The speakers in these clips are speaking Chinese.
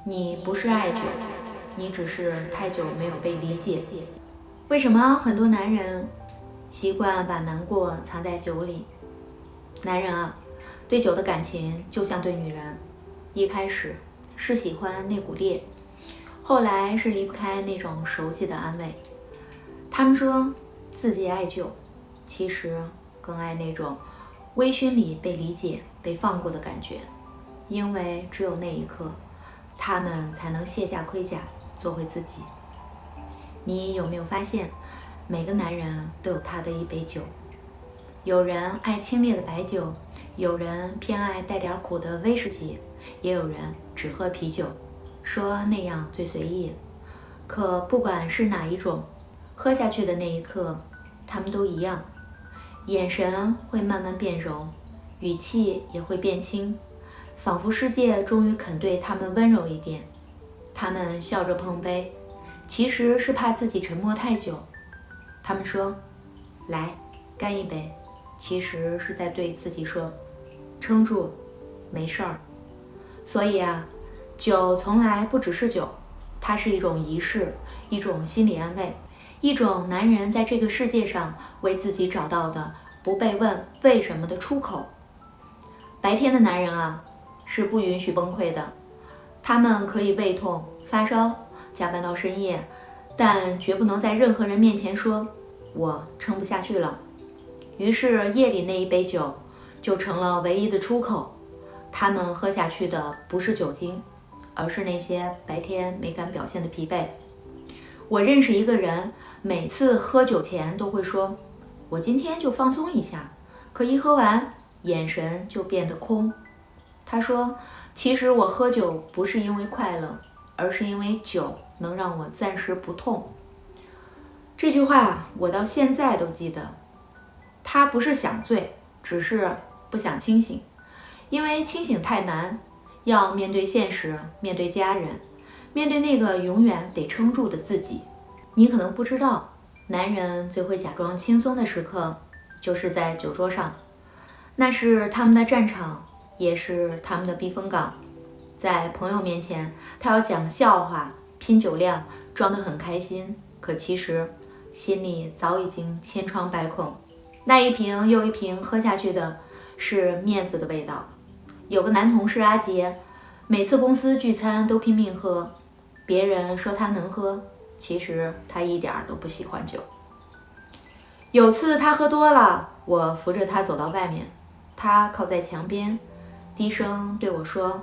你不是爱酒，你只是太久没有被理解。为什么很多男人习惯把难过藏在酒里？男人啊，对酒的感情就像对女人，一开始是喜欢那股烈，后来是离不开那种熟悉的安慰。他们说自己爱酒，其实更爱那种微醺里被理解、被放过的感觉，因为只有那一刻，他们才能卸下盔甲，做回自己。你有没有发现，每个男人都有他的一杯酒？有人爱清冽的白酒，有人偏爱带点苦的威士忌，也有人只喝啤酒，说那样最随意。可不管是哪一种，喝下去的那一刻，他们都一样，眼神会慢慢变柔，语气也会变轻，仿佛世界终于肯对他们温柔一点。他们笑着碰杯，其实是怕自己沉默太久。他们说来干一杯，其实是在对自己说撑住，没事儿。所以啊，酒从来不只是酒，它是一种仪式，一种心理安慰，一种男人在这个世界上为自己找到的不被问为什么的出口。白天的男人啊，是不允许崩溃的，他们可以胃痛、发烧、加班到深夜，但绝不能在任何人面前说我撑不下去了。于是夜里那一杯酒就成了唯一的出口。他们喝下去的不是酒精，而是那些白天没敢表现的疲惫。我认识一个人，每次喝酒前都会说我今天就放松一下，可一喝完眼神就变得空。他说其实我喝酒不是因为快乐，而是因为酒能让我暂时不痛。这句话我到现在都记得。他不是想醉，只是不想清醒，因为清醒太难，要面对现实，面对家人，面对那个永远得撑住的自己。你可能不知道，男人最会假装轻松的时刻，就是在酒桌上。那是他们的战场，也是他们的避风港。在朋友面前，他要讲笑话，拼酒量，装得很开心，可其实心里早已经千疮百孔。那一瓶又一瓶喝下去的是面子的味道。有个男同事阿杰，每次公司聚餐都拼命喝，别人说他能喝，其实他一点都不喜欢酒。有次他喝多了，我扶着他走到外面，他靠在墙边，低声对我说，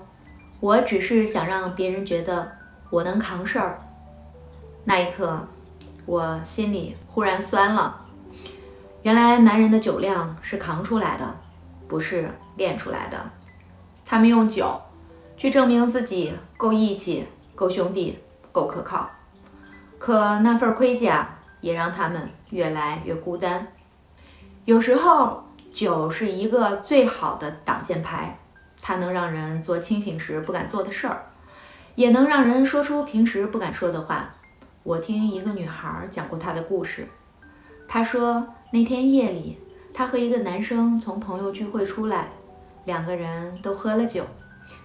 我只是想让别人觉得我能扛事儿。那一刻，我心里忽然酸了。原来男人的酒量是扛出来的，不是练出来的。他们用酒去证明自己够义气、够兄弟、够可靠，可那份盔甲也让他们越来越孤单。有时候酒是一个最好的挡箭牌，它能让人做清醒时不敢做的事儿，也能让人说出平时不敢说的话。我听一个女孩讲过她的故事，她说那天夜里，她和一个男生从朋友聚会出来，两个人都喝了酒，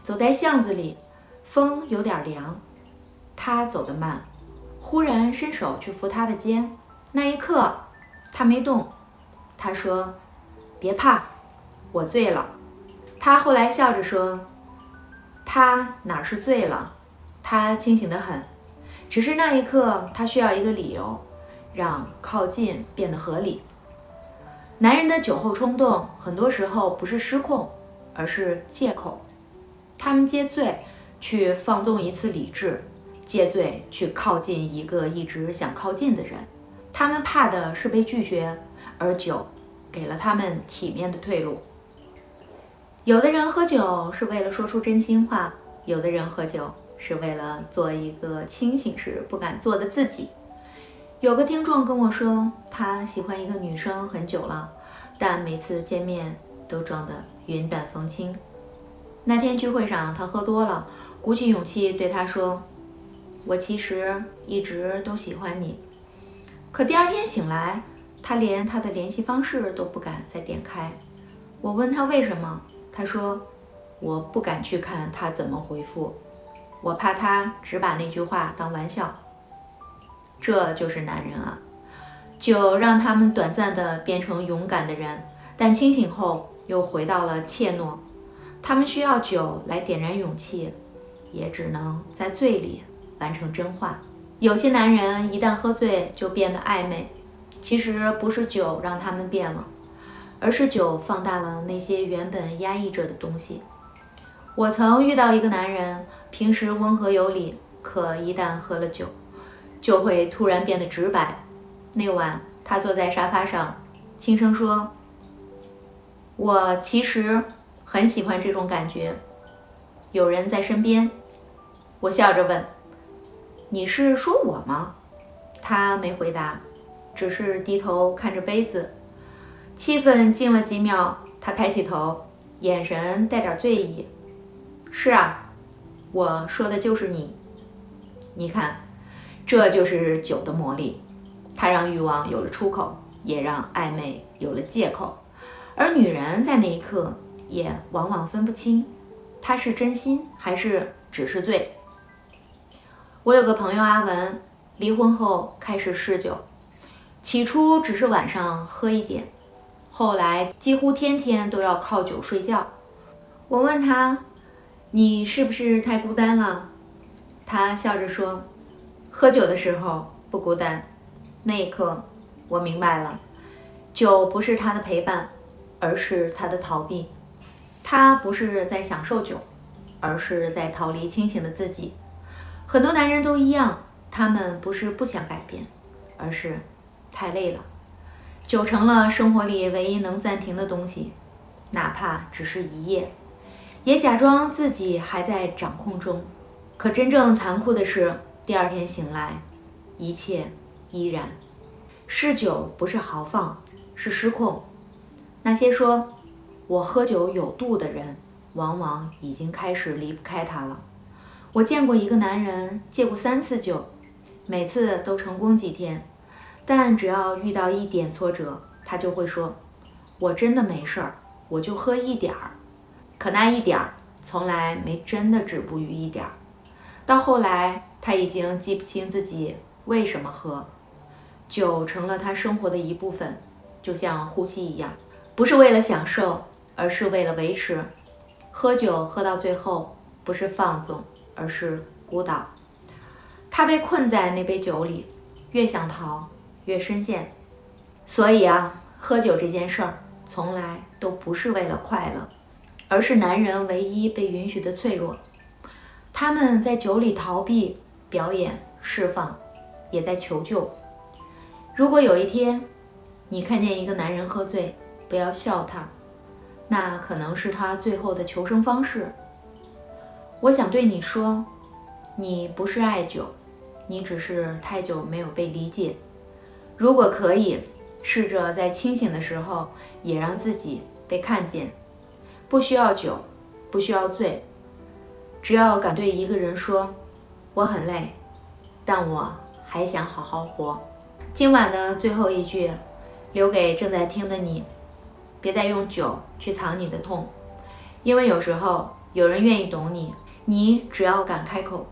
走在巷子里，风有点凉，她走得慢，忽然伸手去扶他的肩，那一刻他没动。他说别怕，我醉了。他后来笑着说，他哪是醉了，他清醒得很，只是那一刻他需要一个理由，让靠近变得合理。男人的酒后冲动很多时候不是失控，而是借口。他们借醉去放纵一次理智，借醉去靠近一个一直想靠近的人。他们怕的是被拒绝，而酒给了他们体面的退路。有的人喝酒是为了说出真心话，有的人喝酒是为了做一个清醒时不敢做的自己。有个听众跟我说，他喜欢一个女生很久了，但每次见面都装得云淡风轻。那天聚会上他喝多了，鼓起勇气对她说，我其实一直都喜欢你。可第二天醒来，他连他的联系方式都不敢再点开。我问他为什么，他说我不敢去看他怎么回复。我怕他只把那句话当玩笑。这就是男人啊，酒让他们短暂地变成勇敢的人，但清醒后又回到了怯懦。他们需要酒来点燃勇气，也只能在醉里完成真话。有些男人一旦喝醉就变得暧昧，其实不是酒让他们变了，而是酒放大了那些原本压抑着的东西。我曾遇到一个男人，平时温和有礼，可一旦喝了酒，就会突然变得直白。那晚他坐在沙发上，轻声说：“我其实很喜欢这种感觉，有人在身边。”我笑着问：“你是说我吗？”他没回答，只是低头看着杯子。气氛静了几秒，他抬起头，眼神带点醉意。“是啊，我说的就是你。你看，这就是酒的魔力，它让欲望有了出口，也让暧昧有了借口。而女人在那一刻也往往分不清，她是真心还是只是醉。”我有个朋友阿文，离婚后开始嗜酒，起初只是晚上喝一点，后来几乎天天都要靠酒睡觉。我问他：“你是不是太孤单了？”他笑着说：“喝酒的时候不孤单。”那一刻，我明白了，酒不是他的陪伴，而是他的逃避。他不是在享受酒，而是在逃离清醒的自己。很多男人都一样，他们不是不想改变，而是太累了。酒成了生活里唯一能暂停的东西，哪怕只是一夜，也假装自己还在掌控中。可真正残酷的是，第二天醒来，一切依然。嗜酒不是豪放，是失控。那些说我喝酒有度的人，往往已经开始离不开它了。我见过一个男人戒过3次酒，每次都成功几天，但只要遇到一点挫折，他就会说：“我真的没事儿，我就喝一点儿。”可那一点儿从来没真的止步于一点儿。到后来，他已经记不清自己为什么喝，酒成了他生活的一部分，就像呼吸一样，不是为了享受，而是为了维持。喝酒喝到最后，不是放纵，而是孤岛。他被困在那杯酒里，越想逃越深陷。所以啊，喝酒这件事儿从来都不是为了快乐，而是男人唯一被允许的脆弱。他们在酒里逃避、表演、释放，也在求救。如果有一天你看见一个男人喝醉，不要笑他，那可能是他最后的求生方式。我想对你说，你不是爱酒，你只是太久没有被理解。如果可以，试着在清醒的时候也让自己被看见。不需要酒，不需要醉，只要敢对一个人说：“我很累，但我还想好好活。”今晚的最后一句，留给正在听的你：别再用酒去藏你的痛，因为有时候有人愿意懂你，你只要敢开口，